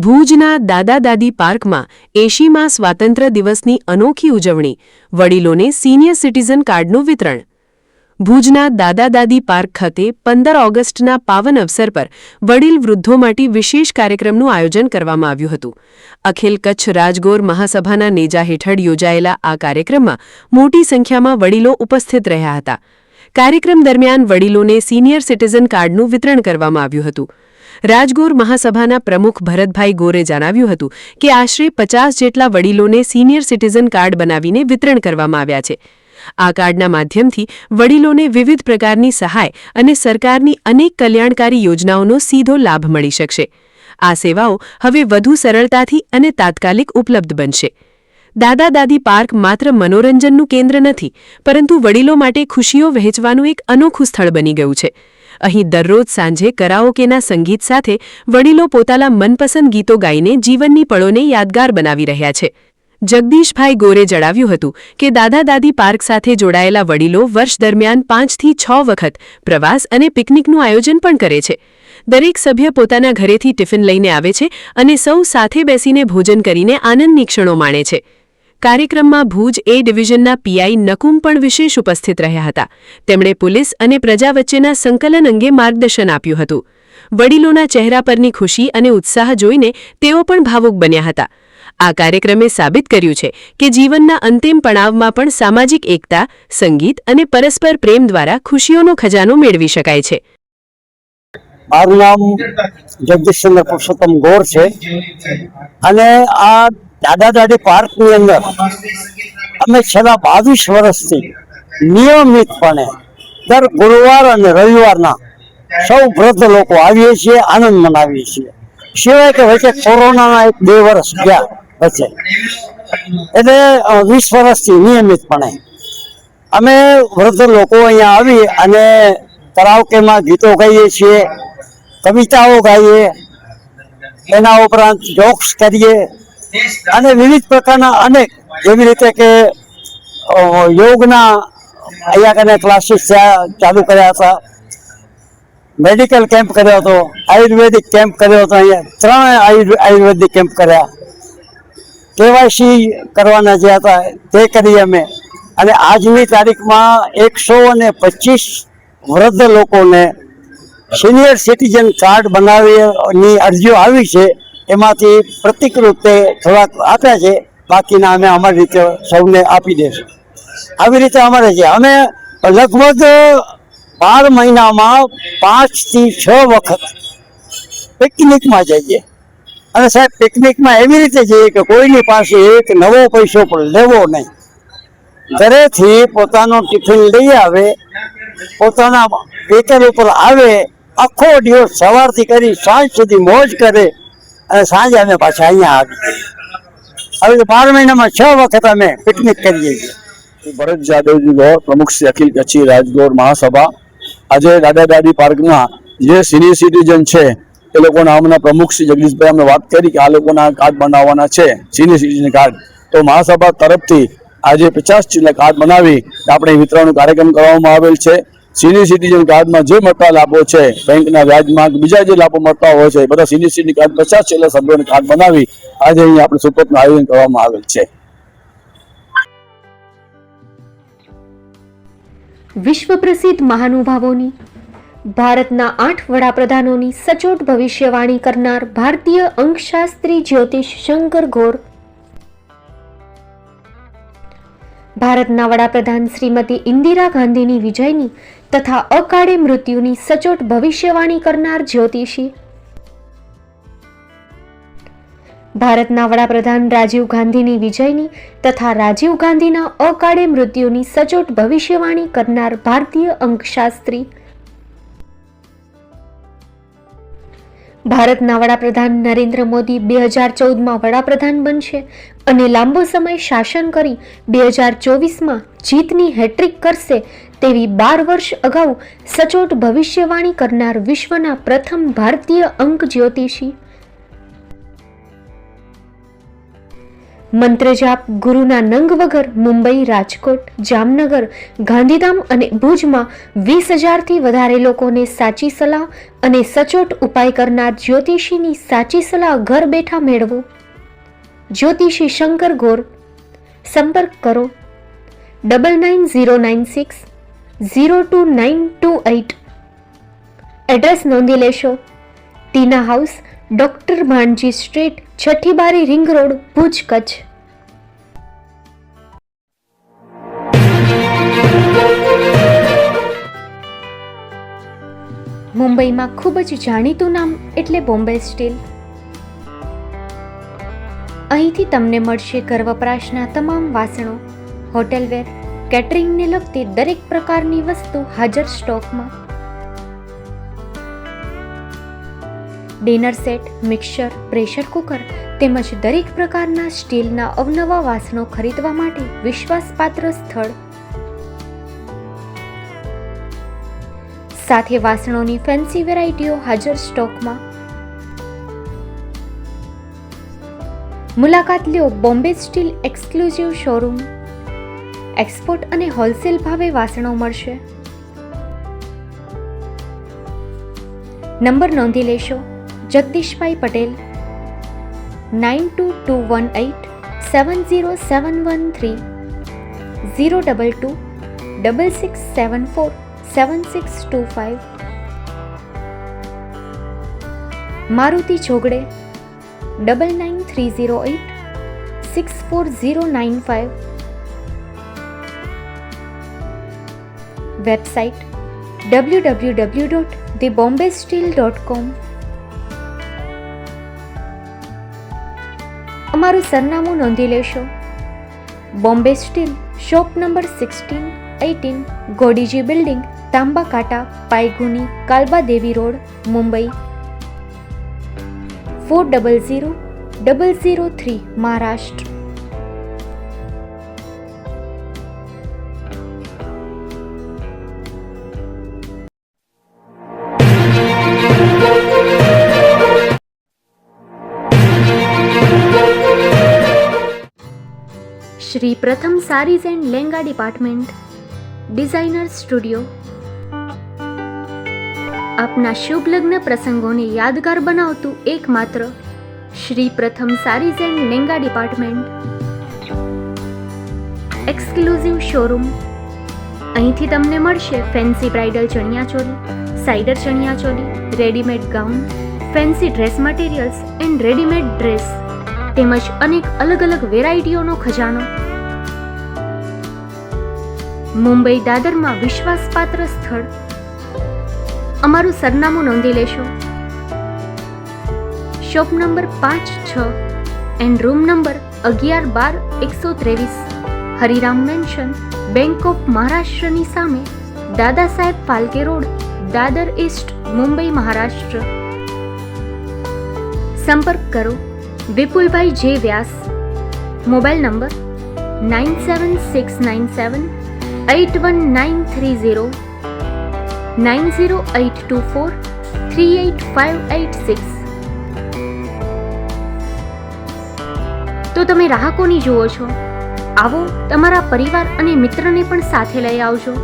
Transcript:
ભુજના દાદા દાદી પાર્કમાં 80મા સ્વાતંત્ર્ય દિવસની અનોખી ઉજવણી, વડીલોને સિનિયર સિટીઝન કાર્ડનું વિતરણ. ભુજના દાદા દાદી પાર્ક ખાતે 15 ઓગસ્ટના પાવન અવસર પર વડીલ વૃદ્ધો માટે વિશેષ કાર્યક્રમનું આયોજન કરવામાં આવ્યું હતું. અખિલ કચ્છ રાજગોર મહાસભાના નેજા હેઠળ યોજાયેલા આ કાર્યક્રમમાં મોટી સંખ્યામાં વડીલો ઉપસ્થિત રહ્યા હતા. કાર્યક્રમ દરમિયાન વડીલોને સિનિયર સિટીઝન કાર્ડનું વિતરણ કરવામાં આવ્યું હતું. રાજગોર મહાસભાના પ્રમુખ ભરતભાઈ ગોરે જણાવ્યું હતું કે આશરે 50 જેટલા વડીલોને સિનિયર સિટીઝન કાર્ડ બનાવીને વિતરણ કરવામાં આવ્યા છે. આ કાર્ડના માધ્યમથી વડીલોને વિવિધ પ્રકારની સહાય અને સરકારની અનેક કલ્યાણકારી યોજનાઓનો સીધો લાભ મળી શકશે. આ સેવાઓ હવે વધુ સરળતાથી અને તાત્કાલિક ઉપલબ્ધ બનશે. દાદા દાદી પાર્ક માત્ર મનોરંજનનું કેન્દ્ર નથી, પરંતુ વડીલો માટે ખુશીઓ વહેંચવાનું એક અનોખું સ્થળ બની ગયું છે. અહીં દરરોજ સાંજે કરાઓકેના સંગીત સાથે વડીલો પોતાના મનપસંદ ગીતો ગાઈને જીવનની પળોને યાદગાર બનાવી રહ્યા છે. જગદીશભાઈ ગોરે જણાવ્યું હતું કે દાદા દાદી પાર્ક સાથે જોડાયેલા વડીલો વર્ષ દરમિયાન 5 થી 6 વખત પ્રવાસ અને પિકનિકનું આયોજન પણ કરે છે. દરેક સભ્ય પોતાના ઘરેથી ટિફિન લઈને આવે છે અને સૌ સાથે બેસીને ભોજન કરીને આનંદની ક્ષણો માણે છે. કાર્યક્રમમાં ભુજ એ ડિવિઝનના પીઆઈ નકુમ પણ વિશેષ ઉપસ્થિત રહ્યા હતા. તેમણે પોલીસ અને પ્રજા વચ્ચેના સંકલન અંગે માર્ગદર્શન આપ્યું હતું. વડીલોના ચહેરા પરની ખુશી અને ઉત્સાહ જોઈને તેઓ પણ ભાવુક બન્યા હતા. આ કાર્યક્રમે સાબિત કર્યું છે કે જીવનના અંતિમ પડાવમાં પણ સામાજિક એકતા, સંગીત અને પરસ્પર પ્રેમ દ્વારા ખુશીઓનો ખજાનો મેળવી શકાય છે. મારું નામ જગદીશચંદ્ર પુરુષોત્તમ ગોર છે અને આ દાદા દાદી પાર્કની અંદર અમે છેલ્લા 22 વર્ષથી નિયમિતપણે દર ગુરુવાર અને રવિવારના સૌ વૃદ્ધ લોકો આવીએ છીએ, આનંદ મનાવીએ છીએ. સિવાય કે વચ્ચે કોરોનાના 2 વર્ષ ગયા વચ્ચે, એટલે 20 વર્ષથી નિયમિતપણે અમે વૃદ્ધ લોકો અહીંયા આવી અને કરાઓકેમાં ગીતો ગાઈએ છીએ, કવિતાઓ ગાઈએ, એના ઉપરાંત જોક્સ કરીએ અને વિવિધ પ્રકારના અનેક, જેવી રીતે કે યોગના અહીંયા કને ક્લાસીસ ચાલુ કર્યા હતા, મેડિકલ કેમ્પ કર્યો હતો, આયુર્વેદિક કેમ્પ કર્યો હતો. અહીંયા 3 આયુર્વેદિક કેમ્પ કર્યા. કેવાયસી કરવાના જે હતા તે કરી અમે. અને આજની તારીખમાં 125 વૃદ્ધ લોકોને સિનિયર સિટીઝન કાર્ડ બનાવવાની અરજીઓ આવી છે. એમાંથી પ્રતિક રૂપે થોડાક આપ્યા છે, બાકીના અમે અમારી રીતે સૌને આપી દઈશું. આવી રીતે અમારે છે. અમે લગભગ 12 મહિનામાં 5 થી 6 વખત પિકનિકમાં જઈએ. અને સાહેબ, પિકનિકમાં એવી રીતે જઈએ કે કોઈની પાસે એક નવો પૈસો પણ લેવો નહીં. ઘરેથી પોતાનો ટિફિન લઈ આવે, પોતાના વેતન ઉપર આવે, આખો દિવસ સવારથી કરી સાંજ સુધી મોજ કરે અને સાંજે અમે પાછા અહીંયા આવીએ. હવે 12 મહિનામાં 6 વખત અમે પિકનિક કરીએ છીએ. ભરત જાદવજી ગોર, પ્રમુખ શ્રી અખિલ કચ્છી રાજગોર મહાસભા. આજે દાદા દાદી પાર્કના જે સિનિયર સિટીઝન છે એ લોકોના હમણાં પ્રમુખ શ્રી જગદીશભાઈ અમને વાત કરી કે આ લોકોના કાર્ડ બનાવવાના છે, સિનિયર સિટીઝન કાર્ડ. તો મહાસભા તરફથી આજે 50 જેટલા કાર્ડ બનાવી આપણે વિતરણનો કાર્યક્રમ કરવામાં આવેલ છે. સિનિયર સિટીઝન કાર્ડમાં જે મળતા લાભો છે, બેંકના વ્યાજમાં બીજા જે લાભો મળતા હોય છે, બધા સિનિયર સિટીઝન કાર્ડ 50 જેટલા સભ્યોને કાર્ડ બનાવી આજે અહીંયા આપણે સુપરનું આયોજન કરવામાં આવેલ છે. વિશ્વ પ્રસિદ્ધ મહાનુભાવોની, ભારતના 8 વડાપ્રધાનોની સચોટ ભવિષ્યવાણી કરનાર ભારતીય અંકશાસ્ત્રી જ્યોતિષ શંકર ગોર, ભારતના વડાપ્રધાન શ્રીમતી ઇન્દિરા ગાંધીની વિજયની તથા અકાળે મૃત્યુની સચોટ ભવિષ્યવાણી કરનાર જ્યોતિષી, ભારતના વડાપ્રધાન રાજીવ ગાંધીની વિજયની તથા રાજીવ ગાંધીના અકાળે મૃત્યુની સચોટ ભવિષ્યવાણી કરનાર ભારતીય અંકશાસ્ત્રી, ભારતના વડાપ્રધાન નરેન્દ્ર મોદી 2014માં વડાપ્રધાન બનશે અને લાંબો સમય શાસન કરી 2024માં જીતની હેટ્રિક કરશે તેવી 12 વર્ષ અગાઉ સચોટ ભવિષ્યવાણી કરનાર વિશ્વના પ્રથમ ભારતીય અંક જ્યોતિષી, મંત્રજાપ ગુરુના નંગ વગર મુંબઈ, રાજકોટ, જામનગર, ગાંધીધામ અને ભુજમાં 20,000થી વધારે લોકોને સાચી સલાહ અને સચોટ ઉપાય કરનાર જ્યોતિષીની સાચી સલાહ ઘર બેઠા મેળવો. જ્યોતિષી શંકર ગોર. સંપર્ક કરો 9909602928. એડ્રેસ નોંધી લેશો. ટીના હાઉસ, ડોક્ટર ભાણજી સ્ટ્રીટ, છઠ્ઠી બારી, રિંગ રોડ, ભુજ, કચ્છ. મુંબઈમાં ખૂબ જ જાણીતું નામ એટલે બોમ્બે સ્ટીલ. અહીંથી તમને મળશે ઘર વપરાશના તમામ વાસણો, હોટેલવેર, કેટરિંગને લગતી દરેક પ્રકારની વસ્તુ હાજર સ્ટોકમાં. Dinner set, mixer, pressure cooker તેમજ દરેક પ્રકારના સ્ટીલના અવનવા વાસણો ખરીદવા માટે વિશ્વાસપાત્ર સ્થળ. સાથે વાસણોની ફેન્સી વેરાયટીઓ હાજર સ્ટોકમાં. મુલાકાત લ્યો Bombay steel exclusive showroom. Export અને હોલસેલ ભાવે વાસણો મળશે. નંબર નોંધી લેશો. જગદીશભાઈ પટેલ 9221870713 02266747625. મારુતિ જોગડે 9930864095. Website www.thebombasteel.com. અમારું સરનામું નોંધી લેશો. Bombay steel, shop number 16-18, Godiji building, Tamba Kanta, Paydhuni, Kalba Devi road, Mumbai 400003, Maharashtra. Shri Pratham sarees and langa department, designer studio. આપના શુભ લગ્ન પ્રસંગોને યાદગાર બનાવતું એકમાત્ર Shri Pratham sarees and langa department. Exclusive showroom. અહીંથી તમને મળશે fancy bridal chaniya choli, cider chaniya choli, readymade gown, fancy dress materials and readymade dress તેમજ અનેક અલગ અલગ વેરાયટીઓનો ખજાનો. મુંબઈ દાદરમાં વિશ્વાસપાત્ર સ્થળ. અમારું સરનામું નોંધી લેશો. Shop number 5-6 and room number 11-12-123, Hariram mansion, bank of મહારાષ્ટ્રની સામે, દાદા સાહેબ ફાલ્કે રોડ, દાદર ઈસ્ટ, મુંબઈ, મહારાષ્ટ્ર. સંપર્ક કરો વિપુલભાઈ જે વ્યાસ. Mobile number 9769781930, 9082438586. તો તમે રાહ કોની જુઓ છો? આવો, તમારા પરિવાર અને મિત્રને પણ સાથે લઈ આવજો.